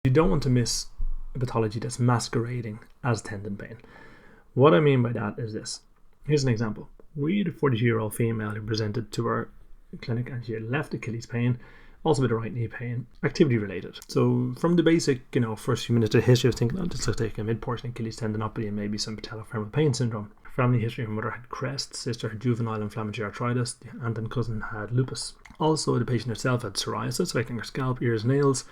You don't want to miss a pathology that's masquerading as tendon pain. What I mean by that is this. Here's an example. We had a 42-year-old female who presented to our clinic and she had left Achilles pain, also with a right knee pain, activity related. So from the basic, first few minutes of history, I was thinking, this looks like a mid-portion Achilles tendinopathy and maybe some patellofemoral pain syndrome. Family history: her mother had crest, sister had juvenile inflammatory arthritis, the aunt and cousin had lupus. Also, the patient herself had psoriasis affecting her scalp, ears, nails.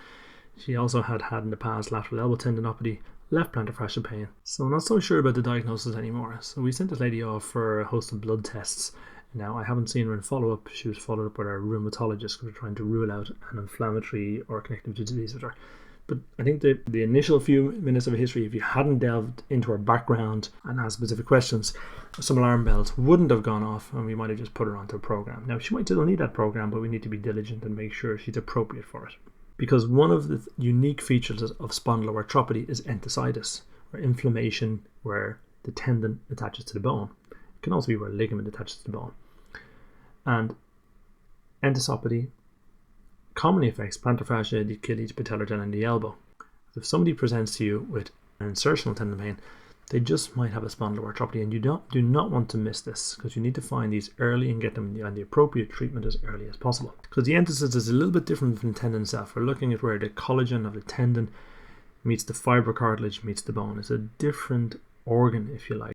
She also had in the past lateral elbow tendinopathy, left plantar fascia pain. So I'm not so sure about the diagnosis anymore. So we sent this lady off for a host of blood tests. Now, I haven't seen her in follow-up. She was followed up with our rheumatologist because we're trying to rule out an inflammatory or connective disease with her. But I think the initial few minutes of history, if you hadn't delved into her background and asked specific questions, some alarm bells wouldn't have gone off and we might have just put her onto a program. Now, she might still need that program, but we need to be diligent and make sure she's appropriate for it. Because one of the unique features of spondyloarthropy is enthesitis, or inflammation where the tendon attaches to the bone. It can also be where a ligament attaches to the bone. And enthesopathy commonly affects plantar fascia, the Achilles, patellar tendon, and the elbow. If somebody presents to you with an insertional tendon pain, they just might have a spondyloarthropy, and you do not want to miss this because you need to find these early and get them on the appropriate treatment as early as possible. Because the enthesis is a little bit different from the tendon itself. We're looking at where the collagen of the tendon meets the fibrocartilage, meets the bone. It's a different organ, if you like.